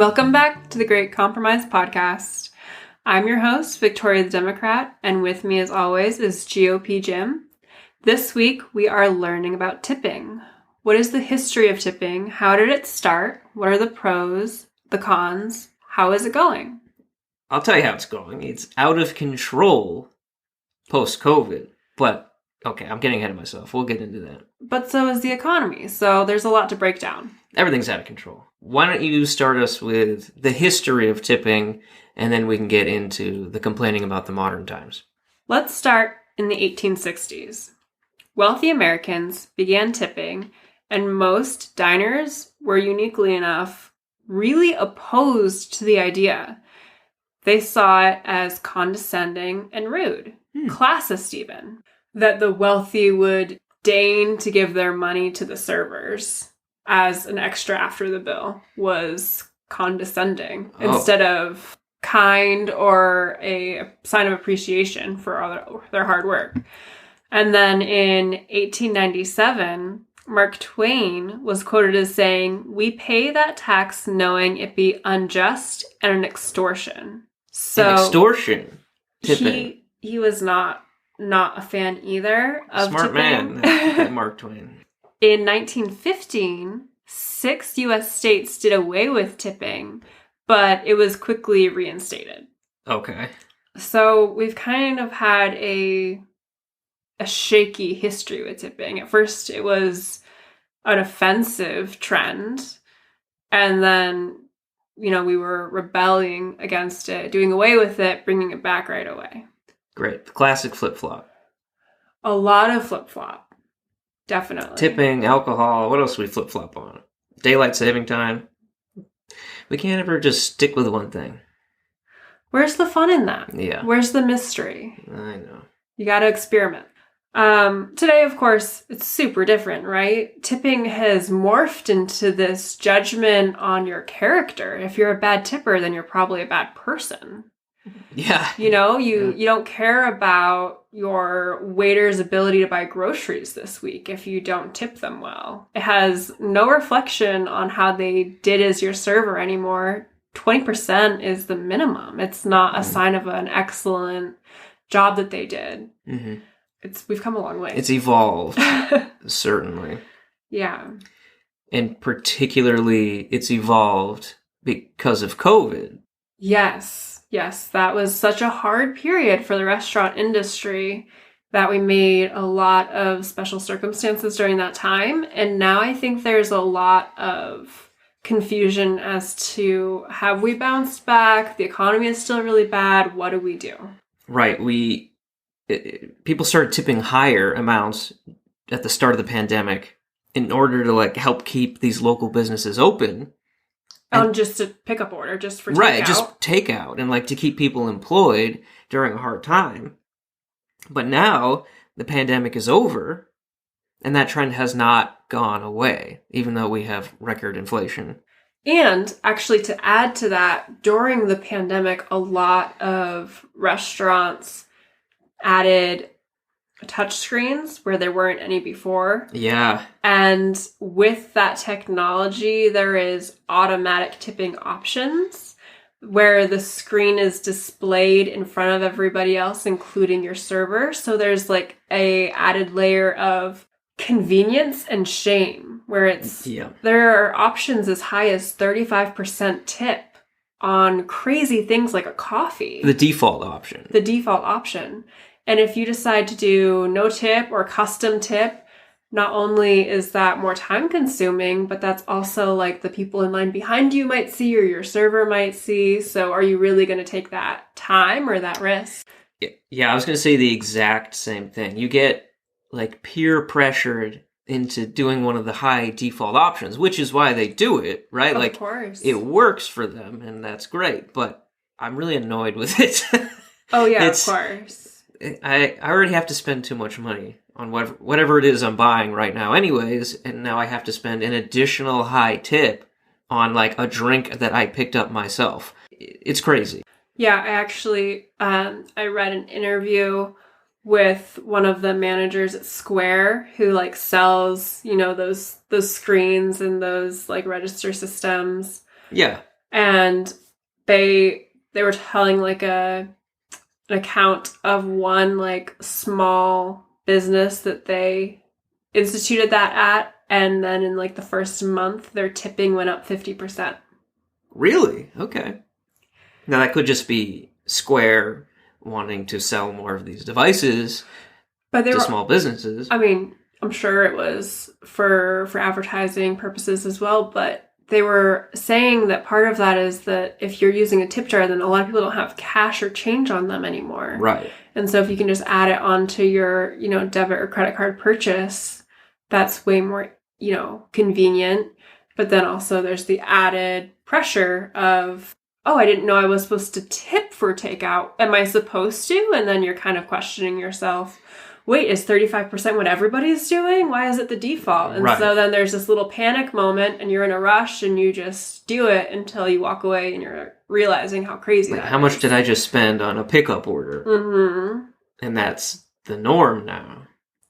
Welcome back to the Great Compromise Podcast. I'm your host, Victoria the Democrat, and with me as always is GOP Jim. This week we are learning about tipping. What is the history of tipping? How did it start? What are the pros, the cons? How is it going? I'll tell you how it's going. It's out of control post-COVID, but okay, I'm getting ahead of myself. We'll get into that. But so is the economy, so there's a lot to break down. Everything's out of control. Why don't you start us with the history of tipping, and then we can get into the complaining about the modern times. Let's start in the 1860s. Wealthy Americans began tipping, and most diners were uniquely enough really opposed to the idea. They saw it as condescending and rude, classist even, that the wealthy would deign to give their money to the servers as an extra after the bill was condescending instead of kind or a sign of appreciation for their hard work. And then in 1897, Mark Twain was quoted as saying, "We pay that tax knowing it be unjust and an extortion." So an extortion? Tipping. He was not a fan either of Smart tipping. man, that Mark Twain. In 1915, 6 U.S. states did away with tipping, but it was quickly reinstated. Okay. So we've kind of had a shaky history with tipping. At first, it was an offensive trend, and then, we were rebelling against it, doing away with it, bringing it back right away. Great. The classic flip-flop. A lot of flip-flop. Definitely. Tipping, alcohol, what else do we flip-flop on? Daylight saving time. We can't ever just stick with one thing. Where's the fun in that? Yeah. Where's the mystery? I know. You gotta experiment. Today, of course, it's super different, right? Tipping has morphed into this judgment on your character. If you're a bad tipper, then you're probably a bad person. Yeah. You don't care about your waiter's ability to buy groceries this week if you don't tip them well. It has no reflection on how they did as your server anymore. 20% is the minimum. It's not a sign of an excellent job that they did. Mm-hmm. We've come a long way. It's evolved, certainly. Yeah. And particularly, it's evolved because of COVID. Yes, that was such a hard period for the restaurant industry that we made a lot of special circumstances during that time. And now I think there's a lot of confusion as to, have we bounced back? The economy is still really bad. What do we do? Right. People started tipping higher amounts at the start of the pandemic in order to help keep these local businesses open. Just a pickup order, just for takeout. Right, just takeout and to keep people employed during a hard time. But now the pandemic is over and that trend has not gone away, even though we have record inflation. And actually, to add to that, during the pandemic, a lot of restaurants added touch screens where there weren't any before. Yeah. And with that technology, there is automatic tipping options where the screen is displayed in front of everybody else, including your server. So there's a added layer of convenience and shame where there are options as high as 35% tip on crazy things like a coffee. The default option. And if you decide to do no tip or custom tip, not only is that more time consuming, but that's also the people in line behind you might see or your server might see. So are you really going to take that time or that risk? Yeah, I was going to say the exact same thing. You get peer pressured into doing one of the high default options, which is why they do it, right? Of course. It works for them and that's great, but I'm really annoyed with it. Oh yeah, of course. I already have to spend too much money on whatever it is I'm buying right now anyways, and now I have to spend an additional high tip on a drink that I picked up myself. It's crazy. Yeah, I actually, I read an interview with one of the managers at Square who sells, those screens and those register systems. Yeah. And they were telling like an account of one like small business that they instituted that at, and then in like the first month their tipping went up 50%. Really? Okay. Now that could just be Square wanting to sell more of these devices to small businesses. I mean, I'm sure it was for advertising purposes as well, but they were saying that part of that is that if you're using a tip jar, then a lot of people don't have cash or change on them anymore. Right. And so if you can just add it onto your, debit or credit card purchase, that's way more, convenient. But then also there's the added pressure of, oh, I didn't know I was supposed to tip for takeout. Am I supposed to? And then you're kind of questioning yourself. Wait, is 35% what everybody's doing? Why is it the default? And so then there's this little panic moment and you're in a rush and you just do it until you walk away and you're realizing how crazy that is. How much did I just spend on a pickup order? Mm-hmm. And that's the norm now.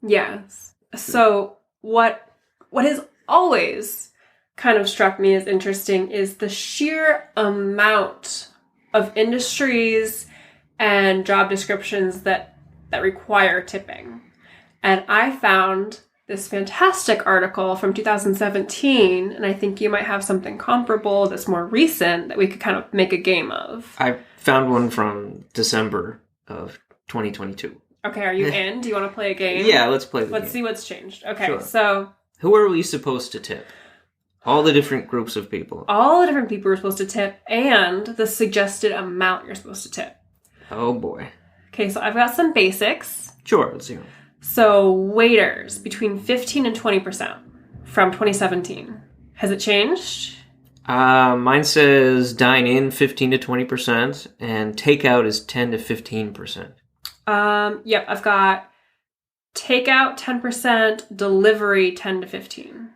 Yes. So what has always kind of struck me as interesting is the sheer amount of industries and job descriptions that require tipping. And I found this fantastic article from 2017, and I think you might have something comparable that's more recent that we could kind of make a game of. I found one from December of 2022. Okay, are you in? Do you want to play a game? Yeah, let's play the game. Let's see what's changed. Okay, Sure. So... Who are we supposed to tip? All the different groups of people. All the different people are supposed to tip, and the suggested amount you're supposed to tip. Oh, boy. Okay, so I've got some basics. Sure, let's see. So waiters, between 15 and 20% from 2017. Has it changed? Mine says dine in 15 to 20%, and takeout is 10 to 15%. Yep, I've got takeout 10%, delivery 10 to 15.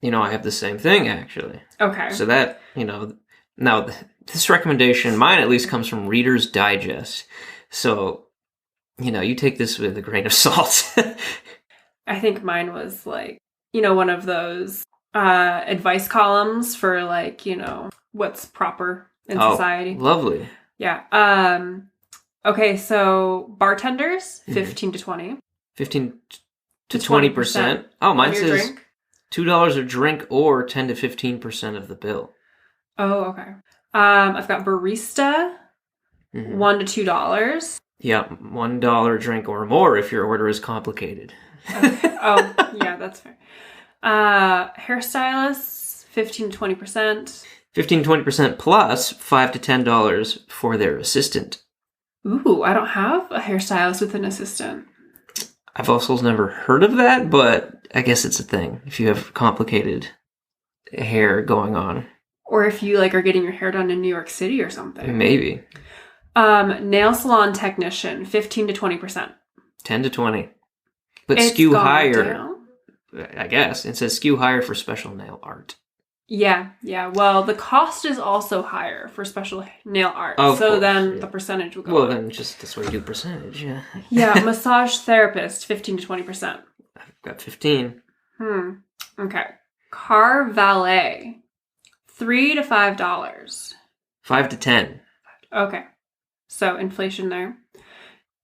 I have the same thing, actually. Okay. So that, now this recommendation, mine at least comes from Reader's Digest. So, you take this with a grain of salt. I think mine was like, one of those advice columns for like, what's proper in society. Lovely. Yeah. Okay, so bartenders, 15 to 20. 15 to 20%. Oh, mine says drink? $2 a drink or 10 to 15% of the bill. Oh, okay. I've got barista, $1 to $2. Yeah, $1 drink or more if your order is complicated. Okay. Oh, yeah, that's fair. Hairstylists, 15 to 20%. 15 to 20% plus $5 to $10 for their assistant. Ooh, I don't have a hairstylist with an assistant. I've also never heard of that, but I guess it's a thing if you have complicated hair going on. Or if you like are getting your hair done in New York City or something. Maybe. Nail salon technician, 15 to 20%. 10 to 20. But It's skew gone higher. down. I guess. It says skew higher for special nail art. Yeah. Well, the cost is also higher for special nail art. Of course, then yeah. the percentage will go Well, up. then just that's why you do percentage, yeah. Yeah, massage therapist, 15 to 20%. I've got 15. Okay. Car valet, $3 to $5. 5 to 10. Okay. So inflation there.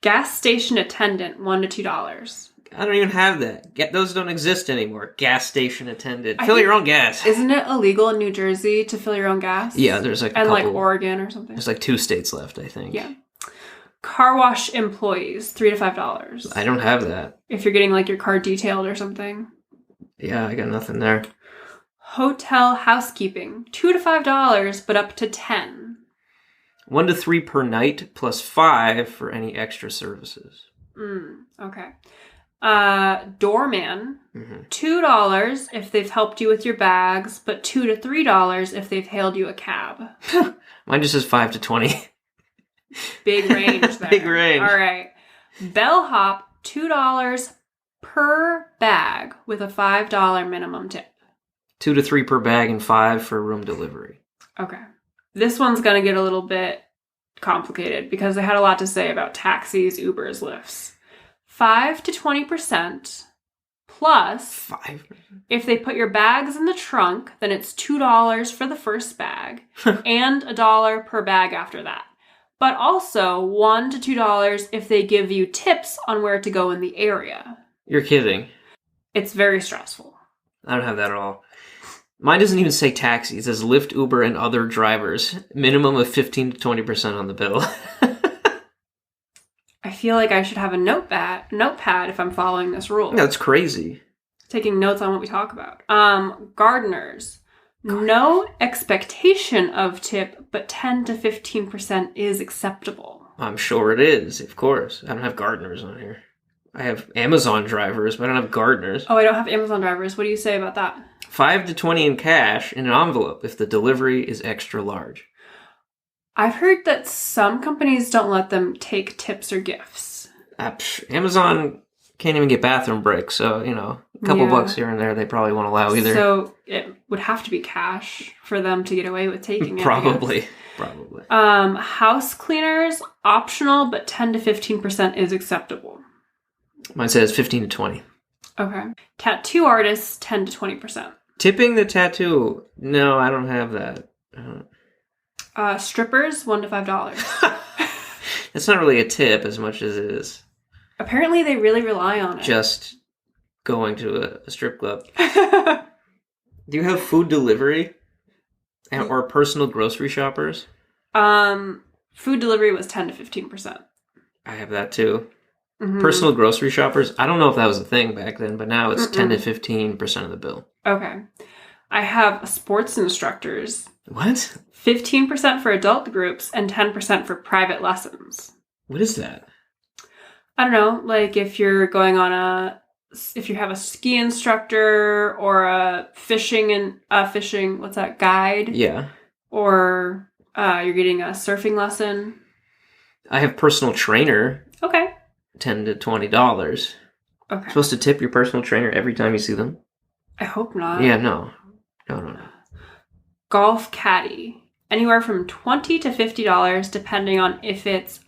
Gas station attendant, $1 to $2. I don't even have that. Those don't exist anymore. Gas station attendant. I Fill think- your own gas. Isn't it illegal in New Jersey to fill your own gas? Yeah, there's like a and couple. like Oregon or something. There's like 2 states left, I think. Yeah. Car wash employees, $3 to $5. I don't have that. If you're getting like your car detailed or something. Yeah, I got nothing there. Hotel housekeeping, $2 to $5, but up to 10. 1 to 3 per night plus 5 for any extra services. Okay. Doorman, Mm-hmm. $2 if they've helped you with your bags, but $2 to $3 if they've hailed you a cab. Mine just says 5 to 20. Big range there. Big range. All right. Bellhop, $2 per bag with a $5 minimum tip. 2 to 3 per bag and 5 for room delivery. Okay. This one's going to get a little bit complicated because they had a lot to say about taxis, Ubers, Lyfts. 5 to 20% Plus, 5%? If they put your bags in the trunk, then it's $2 for the first bag and $1 per bag after that. But also $1 to $2 if they give you tips on where to go in the area. You're kidding. It's very stressful. I don't have that at all. Mine doesn't even say taxi. It says Lyft, Uber, and other drivers. Minimum of 15 to 20% on the bill. I feel like I should have a notepad if I'm following this rule. That's crazy. Taking notes on what we talk about. Gardeners. No expectation of tip, but 10 to 15% is acceptable. I'm sure it is, of course. I don't have gardeners on here. I have Amazon drivers, but I don't have gardeners. Oh, I don't have Amazon drivers. What do you say about that? 5 to 20 in cash in an envelope if the delivery is extra large. I've heard that some companies don't let them take tips or gifts. Amazon can't even get bathroom breaks, so, a couple bucks here and there they probably won't allow either. So it would have to be cash for them to get away with taking it. Probably. House cleaners, optional, but 10 to 15% is acceptable. Mine says 15 to 20. Okay. Tattoo artists, 10 to 20%. Tipping the tattoo? No, I don't have that. Strippers, $1 to $5. It's not really a tip as much as it is. Apparently they really rely on it. Just going to a strip club. Do you have food delivery? Or personal grocery shoppers? Food delivery was 10 to 15%. I have that too. Mm-hmm. Personal grocery shoppers, I don't know if that was a thing back then, but now it's 10 to 15% of the bill. Okay. I have sports instructors. What? 15% for adult groups and 10% for private lessons. What is that? I don't know, like if you're going on if you have a ski instructor or a fishing, what's that, guide? Yeah. Or you're getting a surfing lesson. I have personal trainer. Okay. $10 to $20. Okay. Supposed to tip your personal trainer every time you see them? I hope not. Yeah, no. Golf caddy. Anywhere from $20 to $50, depending on if it's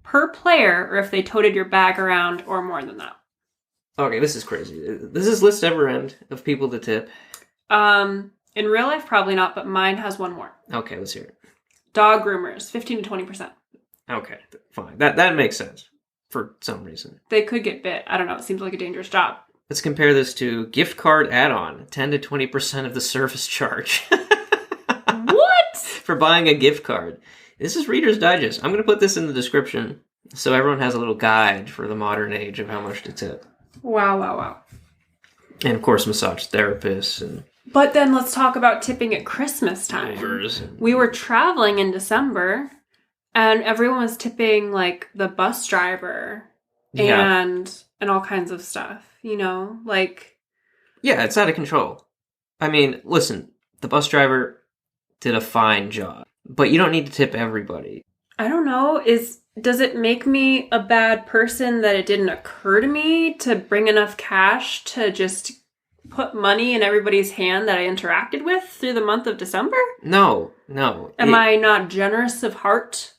per player or if they toted your bag around or more than that. Okay, this is crazy. Does this list ever end of people to tip? In real life, probably not, but mine has one more. Okay, let's hear it. Dog groomers, 15 to 20%. Okay, fine. That makes sense for some reason. They could get bit. I don't know. It seems like a dangerous job. Let's compare this to gift card add-on, 10 to 20% of the service charge. What? For buying a gift card. This is Reader's Digest. I'm going to put this in the description so everyone has a little guide for the modern age of how much to tip. Wow. And of course, massage therapists and... But then let's talk about tipping at Christmas time. We were traveling in December, and everyone was tipping, like, the bus driver and all kinds of stuff, like... Yeah, it's out of control. I mean, listen, the bus driver did a fine job, but you don't need to tip everybody. I don't know. Does it make me a bad person that it didn't occur to me to bring enough cash to just put money in everybody's hand that I interacted with through the month of December? No. Am I not generous of heart?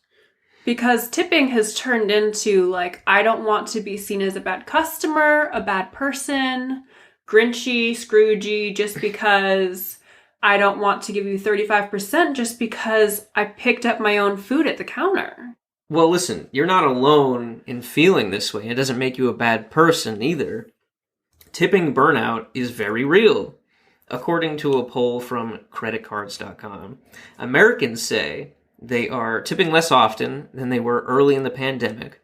Because tipping has turned into, like, I don't want to be seen as a bad customer, a bad person, Grinchy, Scroogey, just because I don't want to give you 35% just because I picked up my own food at the counter. Well, listen, you're not alone in feeling this way. It doesn't make you a bad person either. Tipping burnout is very real. According to a poll from creditcards.com, Americans say they are tipping less often than they were early in the pandemic,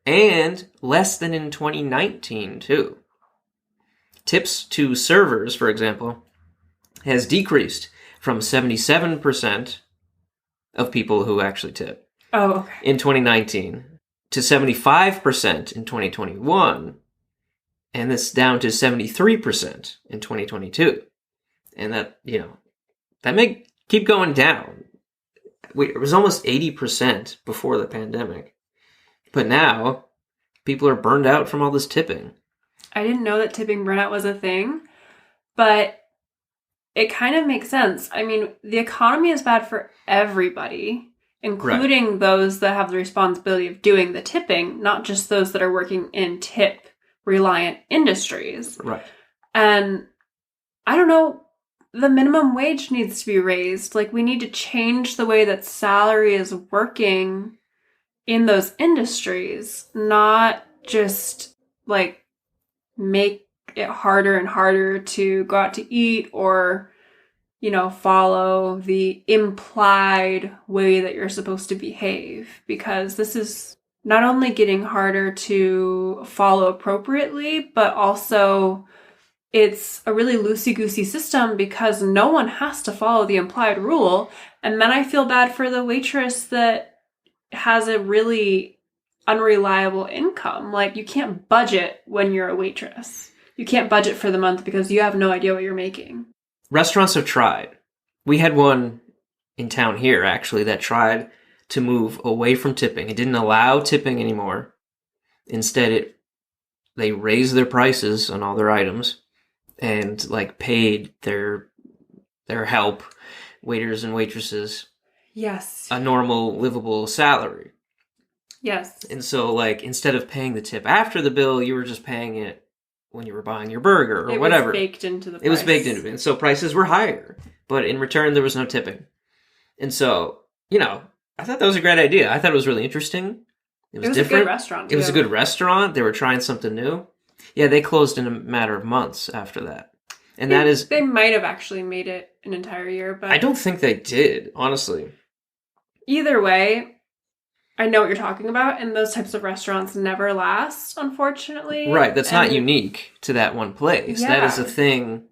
and less than in 2019, too. Tips to servers, for example, has decreased from 77% of people who actually tip in 2019 to 75% in 2021, and this down to 73% in 2022. And that may keep going down. It was almost 80% before the pandemic. But now, people are burned out from all this tipping. I didn't know that tipping burnout was a thing, but it kind of makes sense. I mean, the economy is bad for everybody, including those that have the responsibility of doing the tipping, not just those that are working in tip reliant industries. Right. And I don't know, the minimum wage needs to be raised. Like, we need to change the way that salary is working in those industries, not just like make it harder and harder to go out to eat or, you know, follow the implied way that you're supposed to behave, because this is not only getting harder to follow appropriately, but also it's a really loosey-goosey system because no one has to follow the implied rule. And then I feel bad for the waitress that has a really unreliable income. Like, you can't budget when you're a waitress. You can't budget for the month because you have no idea what you're making. Restaurants have tried. We had one in town here, actually, that tried to move away from tipping. It didn't allow tipping anymore. Instead, they raised their prices on all their items and like paid their help, waiters and waitresses, Yes. a normal livable salary. Yes. And so, like, instead of paying the tip after the bill, you were just paying it when you were buying your burger or whatever. It was baked into the price. It was baked into it. And so prices were higher, but in return, there was no tipping. And so, you know, I thought that was a great idea. I thought it was really interesting. It was different. A good restaurant, too. It was a good restaurant. They were trying something new. Yeah, they closed in a matter of months after that. And that is... They might have actually made it an entire year, but... I don't think they did, honestly. Either way, I know what you're talking about, and those types of restaurants never last, unfortunately. Right, that's not unique to that one place. Yeah. That is a thing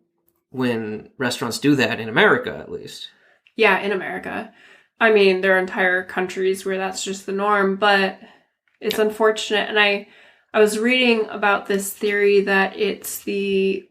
when restaurants do that in America, at least. Yeah, in America. I mean, there are entire countries where that's just the norm, but it's unfortunate. And I was reading about this theory that it's the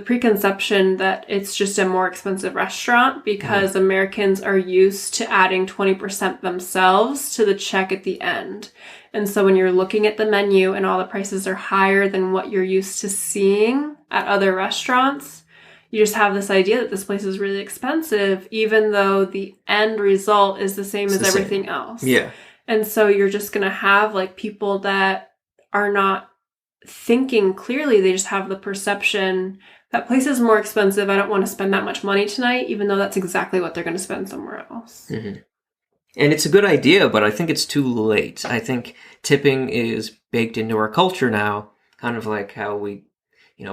preconception that it's just a more expensive restaurant because Americans are used to adding 20% themselves to the check at the end. And so when you're looking at the menu and all the prices are higher than what you're used to seeing at other restaurants, you just have this idea that this place is really expensive, even though the end result is the same as everything else. Yeah. And so you're just going to have like people that are not thinking clearly. They just have the perception that place is more expensive. I don't want to spend that much money tonight, even though that's exactly what they're going to spend somewhere else. Mm-hmm. And it's a good idea, but I think it's too late. I think tipping is baked into our culture now, kind of like how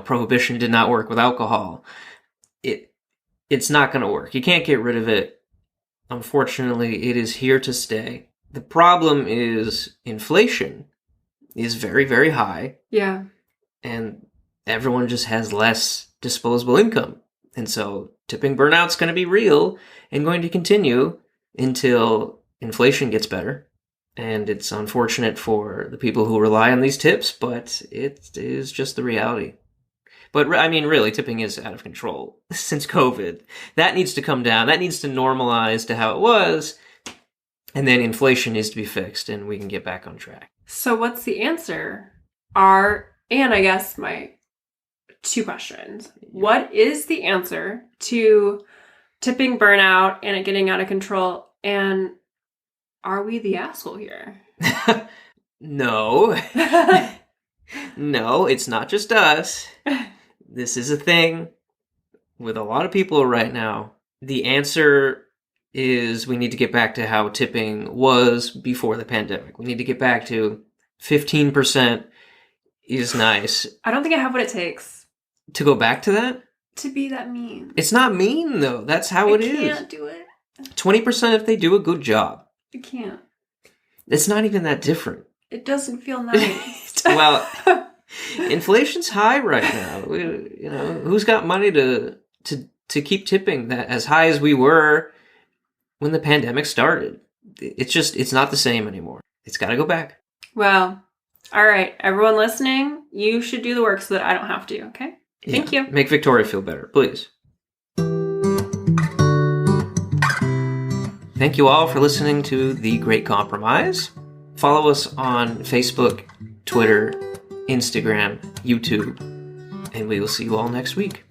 prohibition did not work with alcohol. It's not going to work. You can't get rid of it. Unfortunately, it is here to stay. The problem is inflation is very, very high. Yeah. And everyone just has less disposable income. And so tipping burnout's going to be real and going to continue until inflation gets better. And it's unfortunate for the people who rely on these tips, but it is just the reality. But I mean, really, tipping is out of control since COVID. That needs to come down. That needs to normalize to how it was. And then inflation needs to be fixed and we can get back on track. So what's the answer? And I guess my two questions. What is the answer to tipping burnout and it getting out of control? And are we the asshole here? No. No, it's not just us. This is a thing with a lot of people right now. The answer is we need to get back to how tipping was before the pandemic. We need to get back to 15% is nice. I don't think I have what it takes. To go back to that? To be that mean. It's not mean, though. That's how it is. I can't do it. 20% if they do a good job. I can't. It's not even that different. It doesn't feel nice. Well, inflation's high right now. Who's got money to keep tipping that as high as we were when the pandemic started? It's not the same anymore. It's got to go back. Well, all right. Everyone listening, you should do the work so that I don't have to, okay? Thank you. Make Victoria feel better, please. Thank you all for listening to The Great Compromise. Follow us on Facebook, Twitter, Instagram, YouTube, and we will see you all next week.